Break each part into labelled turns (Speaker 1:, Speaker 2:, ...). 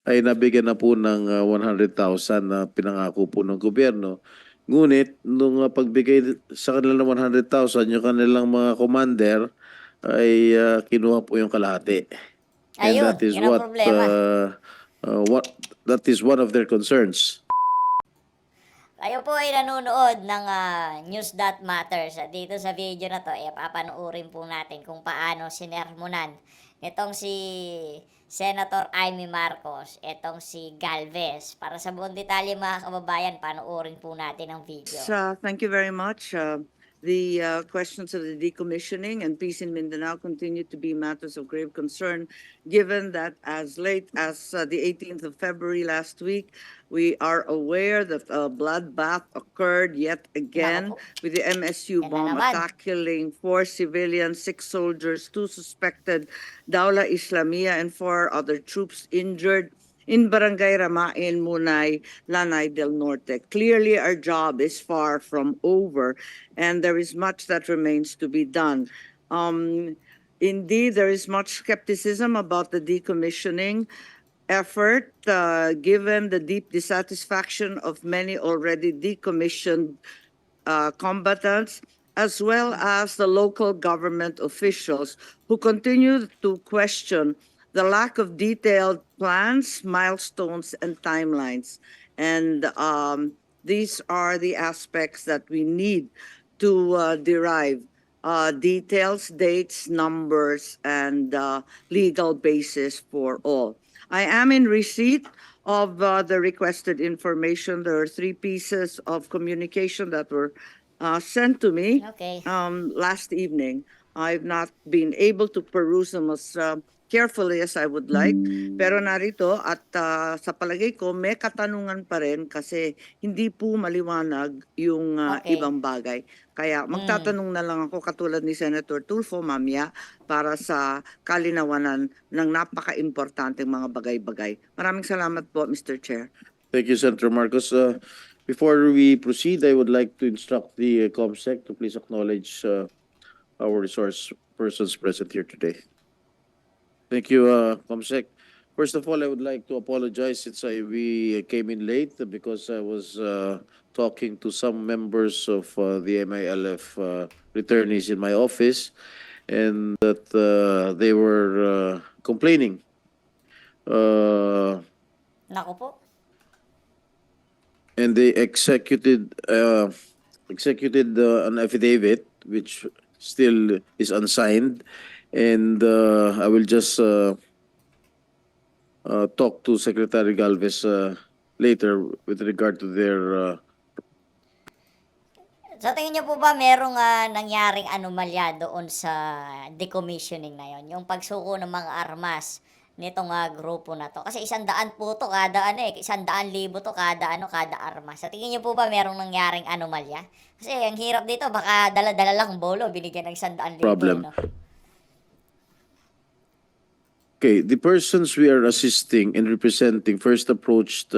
Speaker 1: ay nabigyan na po ng 100,000 na pinangako po ng gobyerno. Ngunit, nung pagbigay sa kanila ng 100,000, yung kanilang mga commander ay kinuha po yung kalahati. And
Speaker 2: Ayun, yun ang problema.
Speaker 1: That is one of their concerns.
Speaker 2: Kayo po ay nanonood ng News That Matters. Dito sa video na to, papanoorin po natin kung paano sinermonan itong si Senator Imee Marcos, itong si Galvez. Para sa buong detalye mga kababayan, panoorin po natin ang video.
Speaker 3: Thank you very much. The questions of the decommissioning and peace in Mindanao continue to be matters of grave concern, given that as late as the 18th of February last week, we are aware that a bloodbath occurred yet again with the MSU bomb attack, killing 4 civilians, 6 soldiers, 2 suspected Dawla Islamia, and 4 other troops injured in Barangay Ramain, Munay, Lanay del Norte. Clearly, our job is far from over, and there is much that remains to be done. Indeed, there is much skepticism about the decommissioning effort, given the deep dissatisfaction of many already decommissioned combatants, as well as the local government officials who continue to question the lack of detailed plans, milestones, and timelines. And these are the aspects that we need to derive details, dates, numbers, and legal basis for all. I am in receipt of the requested information. There are 3 pieces of communication that were sent to me last evening. I've not been able to peruse them as carefully as I would like. Pero narito at sa palagay ko may katanungan pa rin kasi hindi po maliwanag yung ibang bagay. Kaya magtatanong na lang ako katulad ni Senator Tulfo mamaya para sa kalinawanan ng napaka-importanteng mga bagay-bagay. Maraming salamat po, Mr. Chair.
Speaker 1: Thank you, Senator Marcos. Before we proceed, I would like to instruct the COMSEC to please acknowledge our resource persons present here today. Thank you, COMSEC. First of all, I would like to apologize since we came in late because I was talking to some members of the MILF returnees in my office, and that they were complaining.
Speaker 2: Naku po.
Speaker 1: And they executed an affidavit which still is unsigned, and I will just talk to Secretary Galvez later with regard to their
Speaker 2: Sa tingin niyo po ba merong nangyaring anomalya doon sa decommissioning na yon, yung pagsuko ng mga armas nitong grupo na to? Kasi 100 po to kada 100,000 to kada armas. Sa tingin niyo po ba merong nangyaring anomalya? Kasi ang hirap dito, baka dala-dala lang bolo, binigyan ng 100,000.
Speaker 1: problem.
Speaker 2: No?
Speaker 1: Okay, the persons we are assisting and representing first approached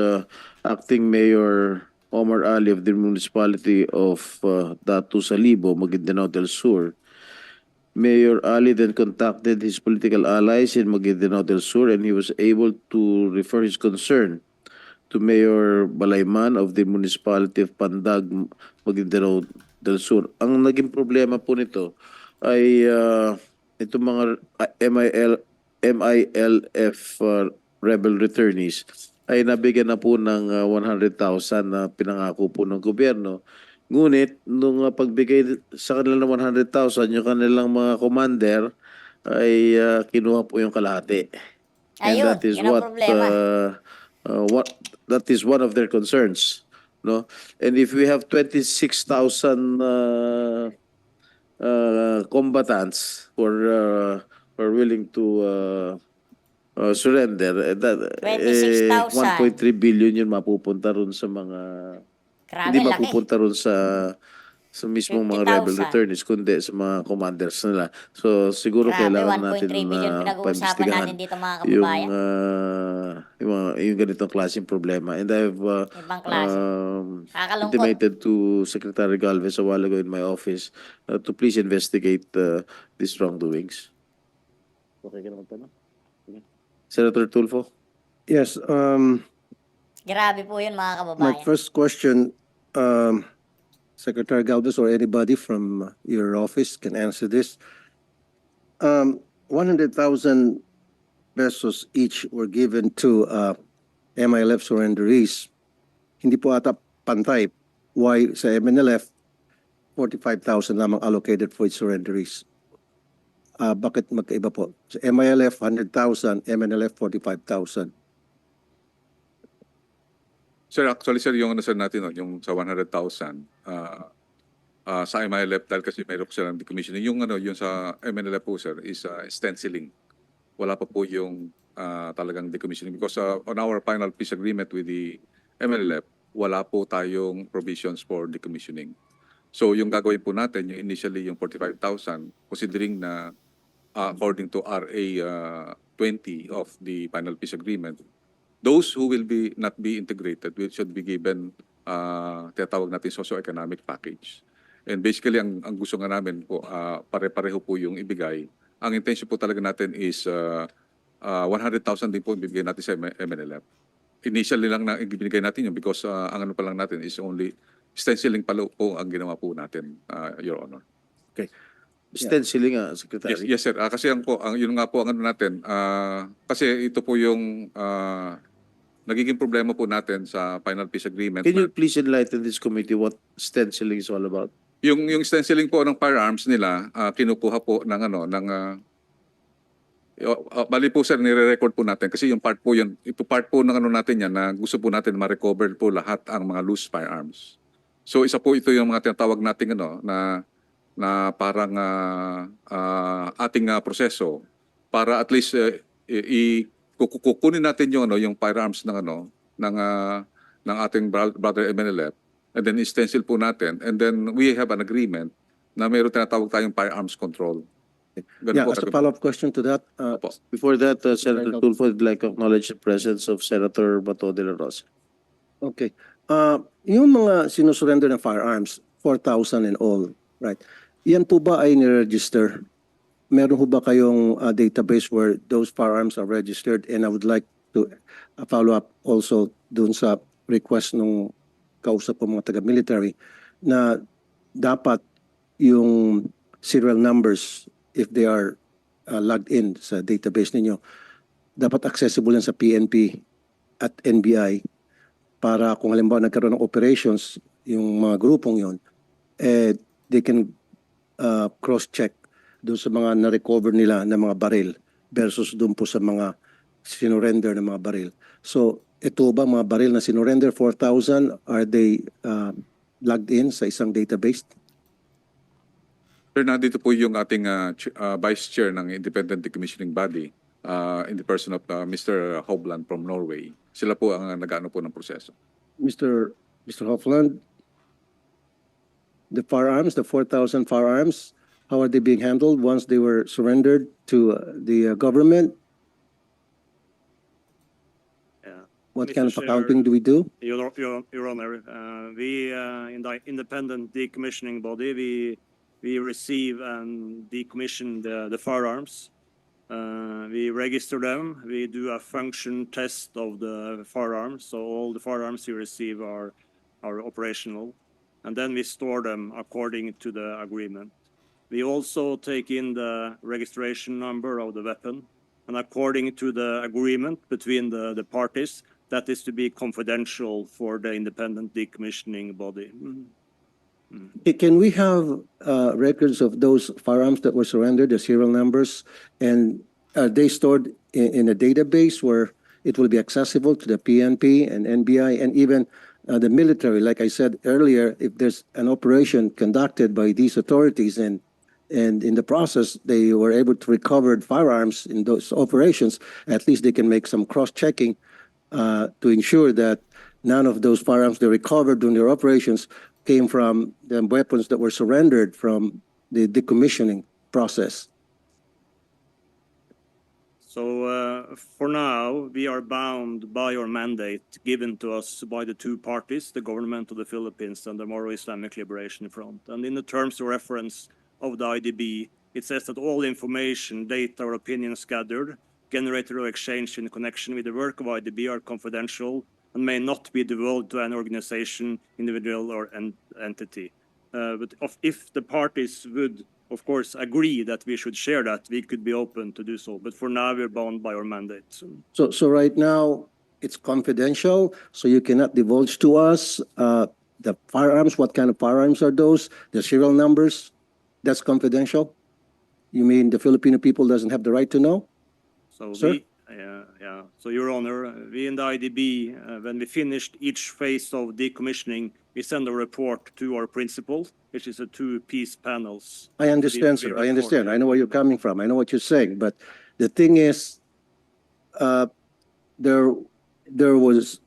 Speaker 1: Acting Mayor Omar Ali of the municipality of Datu Salibo, Maguindanao del Sur. Mayor Ali then contacted his political allies in Maguindanao del Sur, and he was able to refer his concern to Mayor Balayman of the municipality of Pandag, Maguindanao del Sur. Ang naging problema po nito ay itong mga MILF rebel returnees ay nabigyan na po ng 100,000 na pinangako po ng gobyerno. Ngunit, nung pagbigay sa kanila ng 100,000, yung kanilang mga commander ay kinuha po yung kalahati.
Speaker 2: Ayun,
Speaker 1: and that is
Speaker 2: yun ang problema.
Speaker 1: That is one of their concerns, no? And if we have 26,000 combatants who are willing to surrender, that
Speaker 2: 26,000.
Speaker 1: 1.3 billion yun mapupunta ron sa mga
Speaker 2: Grabe,
Speaker 1: hindi
Speaker 2: laki.
Speaker 1: mapupunta ron sa mismong mga rebel
Speaker 2: 50,000.
Speaker 1: returnees, kundi sa mga commanders nila. So siguro
Speaker 2: Grabe,
Speaker 1: kailangan natin
Speaker 2: 1.3 billion pinag-uusapan
Speaker 1: paimbestigahan
Speaker 2: natin dito mga kababayan.
Speaker 1: yung ganitong klaseng problema. And I've
Speaker 2: Ibang klase. Kakalungkot.
Speaker 1: intimated to Secretary Galvez a while ago in my office to please investigate these wrongdoings. Okay ka naman tanong? Senator Tulfo?
Speaker 4: Yes,
Speaker 2: Grabe po yun mga
Speaker 4: my
Speaker 2: kababayan.
Speaker 4: first question, Secretary Galvez or anybody from your office can answer this. 100,000 pesos each were given to MILF surrenderies. Hindi po ata pantay. Why sa MNLF, 45,000 lamang allocated for its surrenderies? Bakit magkaiba po? Sa MILF, 100,000, MNLF, 45,000.
Speaker 5: Sir, actually, sir, yung ano sir natin, no, yung sa 100,000, sa MILF, dahil kasi mayroon ko silang decommissioning. Yung ano, yung sa MNLF po, sir, is stenciling. Wala pa po yung talagang decommissioning. Because on our final peace agreement with the MNLF, wala po tayong provisions for decommissioning. So yung gagawin po natin, yung initially yung 45,000, considering na according to RA 20 of the final peace agreement, those who will not be integrated should be given tinatawag natin socio-economic package. And basically, ang gusto nga namin po, pare-pareho po yung ibigay. Ang intention po talaga natin is 100,000 din po ibigay natin sa MNLF. Initially lang na ibigay natin yun because ang ano pa lang natin is only stenciling pa po ang ginawa po natin, Your Honor.
Speaker 1: Stenciling nga, Secretary.
Speaker 5: Yes, sir. Kasi yun nga po ang ano natin, kasi ito po yung nagiging problema po natin sa final peace agreement.
Speaker 1: Can you please enlighten this committee what stenciling is all about?
Speaker 5: Yung stenciling po ng firearms nila, kinukuha po ng bali po sir, nire-record po natin kasi yung part po yun, ito part po ng ano natin yan na gusto po natin ma-recover po lahat ang mga loose firearms. So isa po ito yung mga tinatawag natin na parang ating proseso para at least kukunin natin yung firearms ng ating brother MNLF, and then stencil po natin, and then we have an agreement na mayroon tinatawag tayong firearms control. Ganun
Speaker 4: Yeah,
Speaker 5: po
Speaker 4: as a
Speaker 5: kagawin.
Speaker 4: follow-up question to that,
Speaker 1: Before that, Senator Tulfo would like to acknowledge the presence of Senator Bato de la Rosa.
Speaker 4: okay. Yung mga sinusurrender ng firearms, 4,000 and all, right? Yan po ba ay niregister? Meron ho ba kayong database where those firearms are registered? And I would like to follow up also dun sa request nung kausap po mga taga-military na dapat yung serial numbers, if they are logged in sa database ninyo, dapat accessible yan sa PNP at NBI para kung halimbawa nagkaroon ng operations yung mga grupong yon, they can cross-check doon sa mga na-recover nila na mga baril versus doon po sa mga sinurrender na mga baril. So, ito ba mga baril na sinurrender, 4,000, are they logged in sa isang database?
Speaker 5: Sir, nandito po yung ating Vice Chair ng Independent Decommissioning Body in the person of Mr. Hovland from Norway. Sila po ang nag-ano po ng proseso.
Speaker 4: Mr. Hofland, the firearms, the 4,000 firearms, how are they being handled once they were surrendered to the government?
Speaker 6: Yeah.
Speaker 4: What
Speaker 6: Mr.
Speaker 4: kind of
Speaker 6: Chair,
Speaker 4: accounting do we do?
Speaker 6: Your Honor, we in the independent decommissioning body, we receive and decommission the firearms. We register them. We do a function test of the firearms. So all the firearms we receive are operational, and then we store them according to the agreement. We also take in the registration number of the weapon, and according to the agreement between the parties, that is to be confidential for the independent decommissioning body.
Speaker 4: Can we have records of those firearms that were surrendered, the serial numbers, and are they stored in a database where it will be accessible to the PNP and NBI and even the military? Like I said earlier, if there's an operation conducted by these authorities and in the process they were able to recover firearms in those operations, at least they can make some cross-checking to ensure that none of those firearms they recovered during their operations came from the weapons that were surrendered from the decommissioning process.
Speaker 6: So for now, we are bound by our mandate given to us by the two parties, the government of the Philippines and the Moro Islamic Liberation Front. And in the terms of reference of the IDB, it says that all information, data, or opinions gathered generated or exchanged in connection with the work of IDB are confidential and may not be divulged to an organization, individual, or entity. But if the parties would, of course, agree that we should share that, we could be open to do so. But for now, we're bound by our mandate.
Speaker 4: So right now, it's confidential, so you cannot divulge to us the firearms, what kind of firearms are those, the serial numbers, that's confidential? You mean the Filipino people doesn't have the right to know?
Speaker 6: So
Speaker 4: Sir?
Speaker 6: yeah. So Your Honor, we in the IDB, when we finished each phase of decommissioning, we send a report to our principal, which is a two-piece panels.
Speaker 4: I understand,
Speaker 6: We
Speaker 4: sir, I understand,
Speaker 6: report.
Speaker 4: I know where you're coming from, I know what you're saying, but the thing is, there was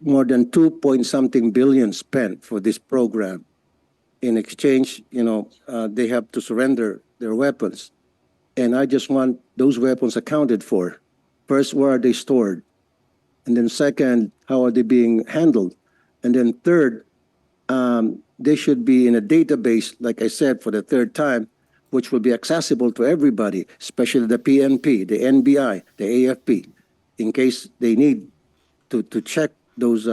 Speaker 4: more than 2 point something billion spent for this program. In exchange, they have to surrender their weapons. And I just want those weapons accounted for. First, where are they stored? And then second, how are they being handled? And then third, they should be in a database, like I said, for the third time, which will be accessible to everybody, especially the PNP, the NBI, the AFP, in case they need to check those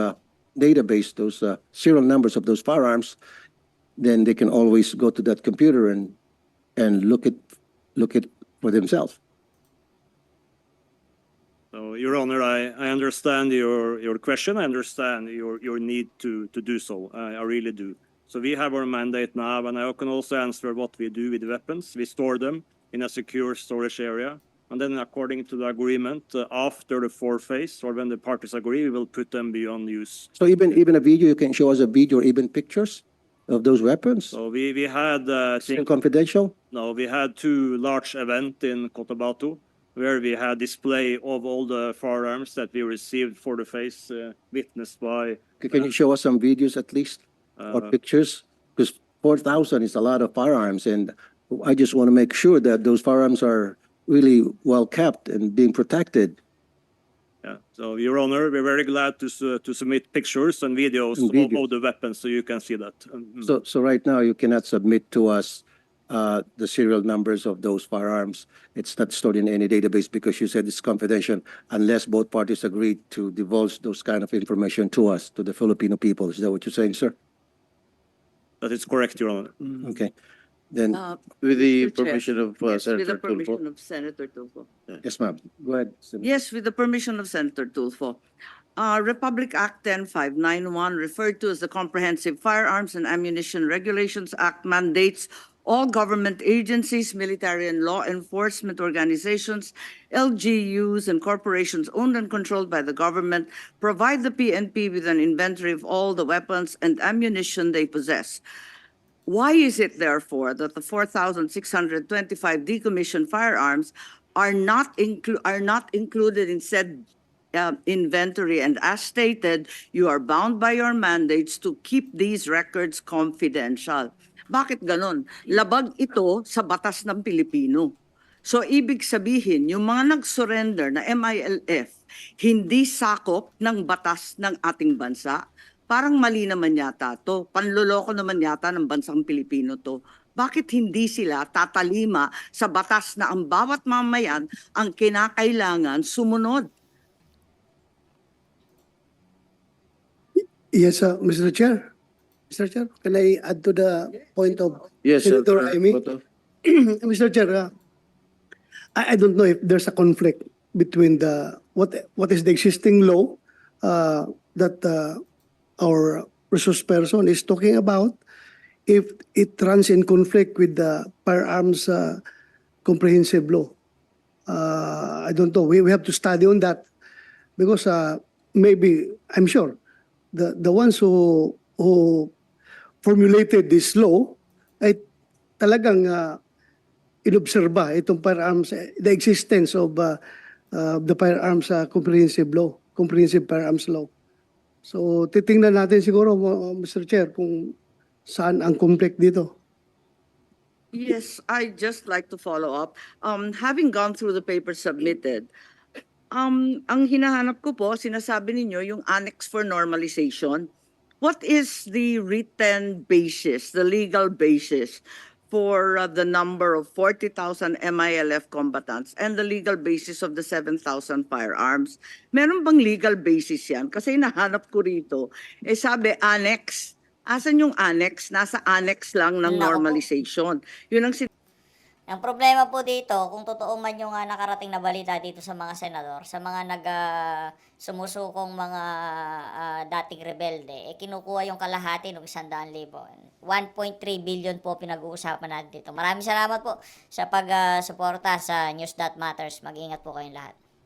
Speaker 4: database, those serial numbers of those firearms, then they can always go to that computer and look it for themselves.
Speaker 6: So, Your Honor, I understand your question. I understand your need to do so. I really do. So we have our mandate now, and I can also answer what we do with the weapons. We store them in a secure storage area. And then according to the agreement, after the fourth phase, or when the parties agree, we will put them beyond use.
Speaker 4: So even a video, you can show us a video or even pictures of those weapons?
Speaker 6: So we had,
Speaker 4: Still confidential?
Speaker 6: no, we had two large events in Cotabato where we had display of all the firearms that we received for the phase, witnessed by.
Speaker 4: Can you show us some videos at least or pictures? Because 4,000 is a lot of firearms, and I just want to make sure that those firearms are really well kept and being protected.
Speaker 6: Yeah. So, Your Honor, we're very glad to submit pictures and videos, of the weapons so you can see that.
Speaker 4: So right now, you cannot submit to us the serial numbers of those firearms. It's not stored in any database because you said it's confidential unless both parties agree to divulge those kind of information to us, to the Filipino people. Is that what you're saying, sir?
Speaker 6: That is correct, Your Honor.
Speaker 4: Okay. Then,
Speaker 1: With the
Speaker 3: Mr. Chair.
Speaker 1: permission of
Speaker 3: Yes, with the
Speaker 1: Senator
Speaker 3: permission
Speaker 1: Tulfo.
Speaker 3: of Senator Tulfo.
Speaker 4: yes, ma'am. Go ahead. Senator.
Speaker 3: Yes, with the permission of Senator Tulfo. Republic Act 10591, referred to as the Comprehensive Firearms and Ammunition Regulations Act, mandates all government agencies, military and law enforcement organizations, LGUs, and corporations owned and controlled by the government provide the PNP with an inventory of all the weapons and ammunition they possess. Why is it, therefore, that the 4,625 decommissioned firearms are not included in said inventory? And as stated, you are bound by your mandates to keep these records confidential. Bakit ganon? Labag ito sa batas ng Pilipino. So ibig sabihin, yung mga nag-surrender na MILF, hindi sakop ng batas ng ating bansa. Parang mali naman yata to. Panloloko naman yata ng bansang Pilipino to. Bakit hindi sila tatalima sa batas na ang bawat mamayan ang kinakailangan sumunod?
Speaker 7: Yes, Mr. Chair. Mr. Chair, can I add to the point of
Speaker 1: Yes,
Speaker 7: Senator
Speaker 1: Senator
Speaker 7: Imee?
Speaker 1: Boto.
Speaker 7: Mr. Chair, I don't know if there's a conflict between what is the existing law that our resource person is talking about, if it runs in conflict with the firearms comprehensive law. I don't know. We have to study on that because maybe, I'm sure, the ones who formulated this law ay talagang inobserba itong firearms, the existence of the firearms comprehensive firearms law. So titingnan natin siguro, Mr. Chair, kung saan ang conflict dito.
Speaker 3: Yes, I'd just like to follow up. Having gone through the paper submitted, ang hinahanap ko po, sinasabi ninyo yung Annex for Normalization. What is the written basis, the legal basis for the number of 40,000 MILF combatants and the legal basis of the 7,000 firearms. Meron bang legal basis yan? Kasi nahanap ko rito, sabi annex. Asan yung annex? Nasa annex lang ng
Speaker 2: Nako po.
Speaker 3: normalization. Yun ang
Speaker 2: Ang problema po dito, kung totoo man yung nakarating na balita dito sa mga senador, sa mga sumusukong mga dating rebelde, kinukuha yung kalahati ng 100,000. 1.3 billion po pinag-uusapan natin dito. Maraming salamat po sa pag-suporta sa News That Matters. Mag-ingat po kayong lahat.